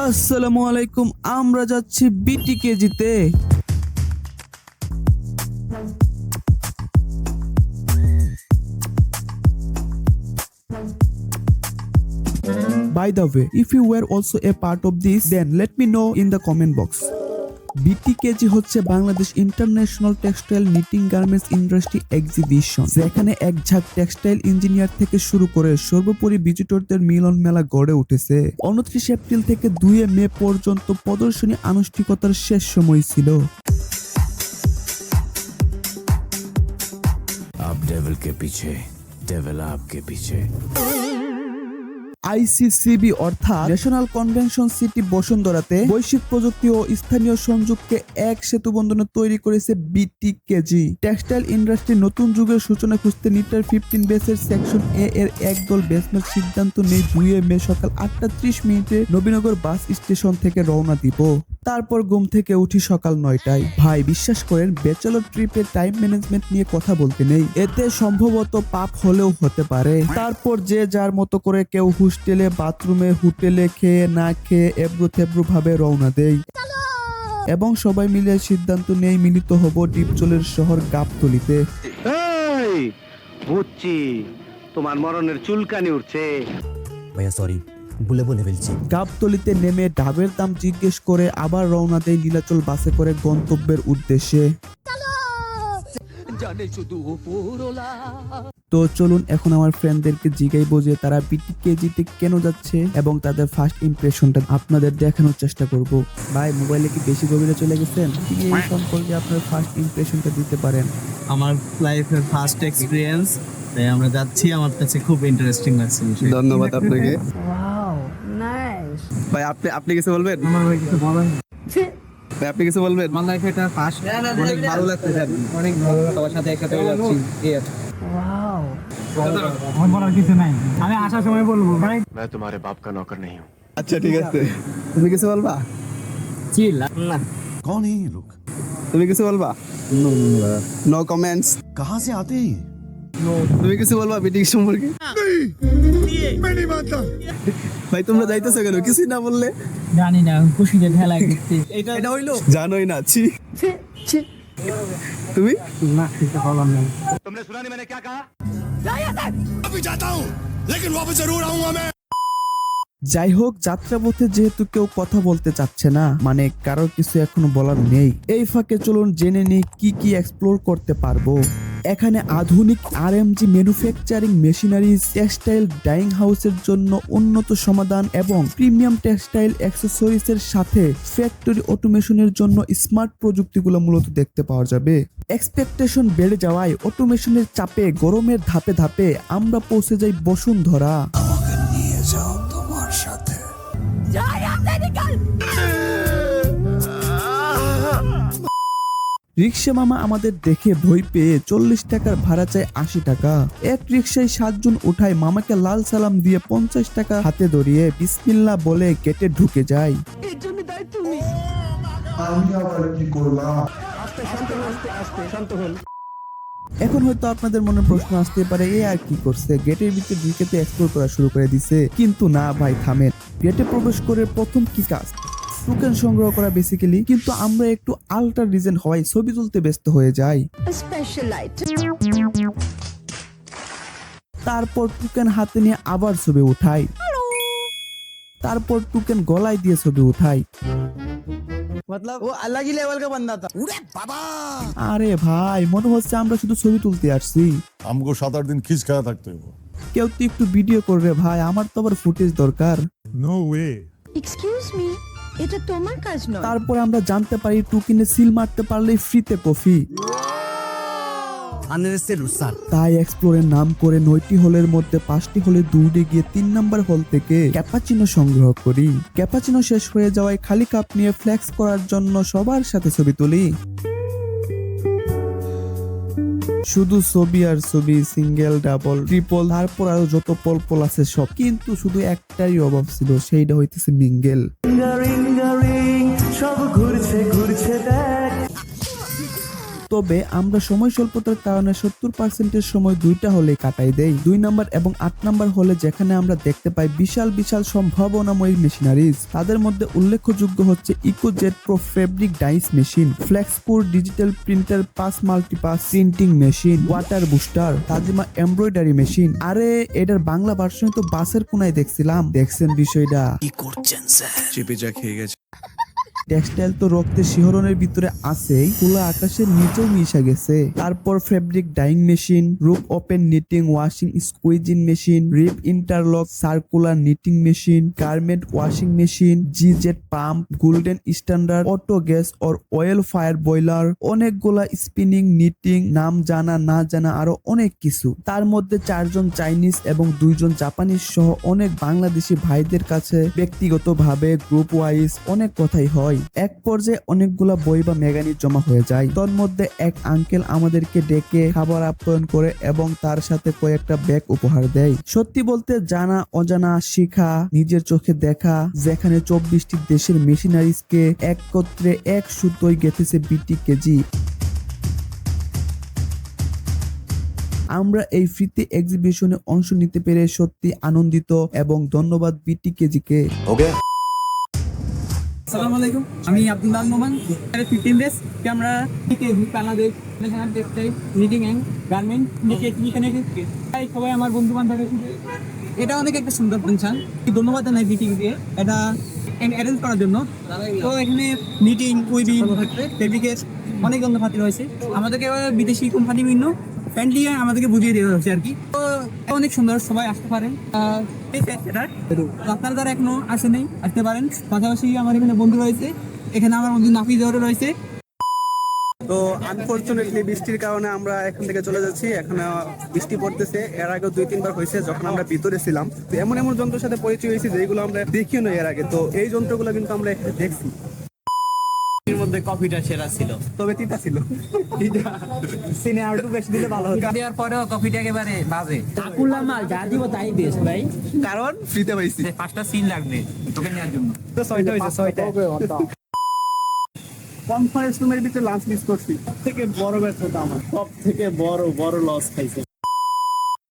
আসসালামু আলাইকুম। আমরা যাচ্ছি বিটিকেজিতে। By the way, if you were also a part of this, then let me know in the comment box. বিটিকেজি হচ্ছে Bangladesh international textile knitting garments industry exhibition, যেখানে এক ঝাঁক textile engineer থেকে শুরু করে সর্বোপরি ভিজিটরদের মিলন মেলা গড়ে উঠেছে। 29 এপ্রিল থেকে 2 মে পর্যন্ত প্রদর্শনী আনুষ্ঠানিকতার শেষ সময় ছিল। आप डेविल के पीछे, डेविल आपके पीछे। আইসিসিবি অর্থাৎ ন্যাশনাল কনভেনশন সিটি বসুন্ধরাতে বৈশ্বিক প্রযুক্তি ও স্থানীয় সংযোগকে এক সেতু বন্ধনে তৈরি করেছে বিটিকেজি। টেক্সটাইল ইন্ডাস্ট্রির নতুন যুগের সূচনা খুঁজতে নিটার 15 বেসের সেকশন এ এর একদল ব্যাচমেট সিদ্ধান্ত নেই 2 মে সকাল 8:30 নবীনগর বাস স্টেশন থেকে রওনা দিব। তারপর ঘুম থেকে উঠি সকাল 9টায়। ভাই বিশ্বাস করেন, ব্যাচেলর ট্রিপের টাইম ম্যানেজমেন্ট নিয়ে কথা বলতে নেই, এতে সম্ভবত পাপ হলেও হতে পারে। তারপর যে যার মতো করে কেউ হোস্টেলে, বাথরুমে, হোটেলে খেয়ে না খেয়ে এবড়ো থেবড়ো ভাবে রওনা দেয় এবং সবাই মিলে সিদ্ধান্ত নেই মিলিত হব ডিপজলের শহর গাবতলীতে। বুঝছি, তোমার মরণের চুলকানি উঠছে। भैया सॉरी, বলে ফেলছি। গাবতলীতে নেমে ডাবের দাম জিজ্ঞেস করে আবার রওনা দেয় নীলাচল বাসে করে গন্তব্যের উদ্দেশ্যে। তো চলুন এখন আমার ফ্রেন্ডদেরকে জিগাইবো যে তারা বিটিকেজিতে কেন যাচ্ছে এবং তাদের ফার্স্ট ইমপ্রেশনটা আপনাদের দেখানোর চেষ্টা করব। ভাই মোবাইলে কি বেশি গভীরে চলে গেছেন? এই সম্পর্কে আপনার ফার্স্ট ইমপ্রেশনটা দিতে পারেন। আমার লাইফের ফার্স্ট এক্সপিরিয়েন্স, তাই আমরা যাচ্ছি। আমার কাছে খুব ইন্টারেস্টিং লাগছে। ধন্যবাদ আপনাকে। Wow, nice. ভাই আপনি কিছু বলবেন? আমার ভাই কিছু বলার নেই। ভাই আপনি কিছু বলবেন? আমার লাইফে এটা ফার্স্ট, অনেক ভালো লাগছে স্যার, অনেক ভালো সবার সাথে একসাথে যাচ্ছি। Wow. আমার বলার কিছু নাই, আমি আসার সময় বলবো ভাই। मैं तुम्हारे बाप का नौकर नहीं हूँ। আচ্ছা ঠিক আছে, তুমি কিছু বলবা? চিল না, कौन है ये लोग? তুমি কিছু বলবা? No comments. कहाँ से आते हैं? তুমি কিছু বলবা বিটিং সম্পর্কে? ভাই তোমরা যাইতেছো কেন কিছুই না বললে? জানি না, খুশিতে ঠেলা দিচ্ছি। এটা হইলো জানোই না। ছি তুমি না, কিছু বলার নেই। तुमने सुना नहीं मैंने क्या कहा? যাই হোক, যাত্রাপথে যেহেতু কেউ কথা বলতে চাচ্ছে না, মানে কারোর কিছু এখনো বলার নেই, এই ফাঁকে চলুন জেনে নিই কি কি এক্সপ্লোর করতে পারবো। এখানে আধুনিক RMG manufacturing machineries, textile dyeing হাউসের জন্য উন্নত সমাধান এবং প্রিমিয়াম টেক্সটাইল অ্যাক্সেসরিজ এর সাথে ফ্যাক্টরি অটোমেশনের জন্য স্মার্ট প্রযুক্তিগুলো মূলত দেখতে পাওয়া যাবে। এক্সপেকটেশন বেড়ে যাওয়ায় অটোমেশনের চাপে গরমের ধাপে ধাপে আমরা পৌঁছে যাই বসুন্ধরা। রিক্সা মামা আমাদের দেখে ভয় পেয়ে 40 টাকার ভাড়া চায় 80 টাকা। এক রিক্সায় 7 জন উঠায় মামাকে লাল সালাম দিয়ে 50 টাকা হাতে ধরিয়ে বিসমিল্লাহ বলে গেটে ঢুকে যায়। এখন হয়তো আপনাদের মনে প্রশ্ন আসতে পারে, এ আর কি করছে, গেটের ভিতরে ঢুকে তো এক্সপ্লোর করা শুরু করে দিছে। কিন্তু না ভাই, থামেন। গেটে প্রবেশ করে প্রথম কি কাজ? টোকেন সংগ্রহ করা বেসিক্যালি, কিন্তু আমরা একটু আল্ট্রা রিজেন্ট হওয়ায় ছবি তুলতে ব্যস্ত হয়ে যাই। A special item. তারপর টোকেন হাতে নিয়ে আবার ছবি উঠাই, তারপর টোকেন গলায় দিয়ে ছবি উঠাই। मतलब वो अलग ही लेवल का बंदा था। আরে ভাই, মনে হচ্ছে আমরা শুধু ছবি তুলতে আসছি। हमको 7-8 दिन खींच खाया थकते हो। কেউ তো একটু ভিডিও করবে ভাই, আমার তো আবার ফুটেজ দরকার। नो वे। Excuse me, এটা তোমার কাজ নয়। তারপরে আমরা জানতে পারি টোকেনে সিল মারতে পারলেই ফ্রিতে কফি। তাই এক্সপ্লোরের নাম করে 9টি হলের মধ্যে 5টি হলে দৌড়ে গিয়ে 3 নাম্বার হল থেকে ক্যাপাচিনো সংগ্রহ করি। ক্যাপাচিনো শেষ হয়ে যাওয়ায় খালি কাপ নিয়ে ফ্লেক্স করার জন্য সবার সাথে ছবি তুলি। শুধু ছবি আর ছবি, সিঙ্গেল, ডাবল, ট্রিপল, তারপর আরো যত পল আছে সব। কিন্তু শুধু একটারই অভাব ছিল, সেইটা হইতেছে মিঙ্গেল। তো তবে আমরা সময় স্বল্পতার কারণে 70% সময় দুইটা হলে কাটাই দেই। 2 নাম্বার এবং 8 নাম্বার হলে যেখানে আমরা দেখতে পাই বিশাল বিশাল সম্ভাবনাময়ী মেশিনারিজ। তাদের মধ্যে উল্লেখযোগ্য হচ্ছে Ecojet pro fabric dyes machine, Flexpure digital printer pass multipass printing machine, water booster, Tajima embroidery machine. আরে এটার বাংলা ভার্সন তো বাসের কোনায় দেখছিলাম, দেখছেন বিষয়টা? টেক্সটাইল তো রক্তের শিহরণের ভিতরে আছেই, খোলা আকাশের নিচেও মিশে গেছে। তারপর fabric dyeing machine, rope open knitting washing squeezing machine, rib interlock circular knitting machine, garment washing machine, জিজেট pump, golden standard, auto gas or oil fire boiler, অনেকগুলা স্পিনিং নিটিং, নাম জানা না জানা আরো অনেক কিছু। তার মধ্যে 4 জন চাইনিজ এবং 2 জন জাপানিজ সহ অনেক বাংলাদেশি ভাইদের কাছে ব্যক্তিগতভাবে গ্রুপ ওয়াইজ অনেক কথাই হয়। এক পর্যায়ে অনেকগুলা বই বা ম্যাগাজিন জমা হয়ে যায়। তোর মধ্যে এক আঙ্কেল আমাদেরকে ডেকে খাবার আপ্যায়ন করে এবং তার সাথে কয়েকটা ব্যাগ উপহার দেয়। সত্যি বলতে জানা অজানা শিখা, নিজের চোখে দেখা, যেখানে 24টি দেশের মেশিনারিজকে একত্রে এক সুতোয় গেঁথেছে বিটি কেজি। আমরা এই ফ্রিতে এক্সিবিশনে অংশ নিতে পেরে সত্যি আনন্দিত এবং ধন্যবাদ বিটি কেজিকে। আসসালামু আলাইকুম, আমি আব্দুল্লাহ নোমান। 15 ডেজ আমরা Bangladesh national textile knitting and garment এখানে সবাই আমার বন্ধু বান্ধব। এটা অনেক একটা সুন্দর ফাংশন, ধন্যবাদ জানাই বিটিং দিয়ে এটা অ্যারেঞ্জ করার জন্য। তো এখানে নিটিং উইভিং ফেব্রিকের অনেক যন্ত্রপাতি রয়েছে। আমাদেরকে বিদেশি কোম্পানি বিভিন্ন ফ্রেন্ডলি আমাদেরকে বুঝিয়ে দেওয়া হচ্ছে আর কি। তো অনেক সুন্দর, সবাই আসতে পারেন। আপনারা যারা এখনো আসেনি আসতে পারেন। পাশাপাশি আমার এখানে বন্ধু রয়েছে, এখানে আমার বন্ধু নাফিজও রয়েছে। তো আনফরচুনেটলি বৃষ্টির কারণে আমরা এখান থেকে চলে যাচ্ছি। এখন বৃষ্টি পড়তেছে, এর আগে 2-3 বার হয়েছে যখন আমরা ভিতরে ছিলাম। তো এমন এমন যন্ত্রের সাথে পরিচয় হয়েছে যেগুলো আমরা দেখিও না এর আগে। তো এই যন্ত্রগুলো কিন্তু আমরা এখানে দেখছি। এর মধ্যে কফিটা সেরা ছিল, তবে তিতা ছিল, সিনে আর একটু বেশি দিলে ভালো হতো। দেওয়ার পরেও কফিটা একেবারে বাজে। আকুলা মাল যা দিব তাই বেস্ট ভাই, কারণ ফ্রিতে পাইছি। 5টা সিন লাগবে তোকে নেওয়ার জন্য। তো 6টা হয়েছে, 6টা। কনফারেন্স রুমের ভিতরে লাঞ্চ মিস করছি। থেকে বড় ব্যর্থতা আমার, সব থেকে বড় লস খাইছে।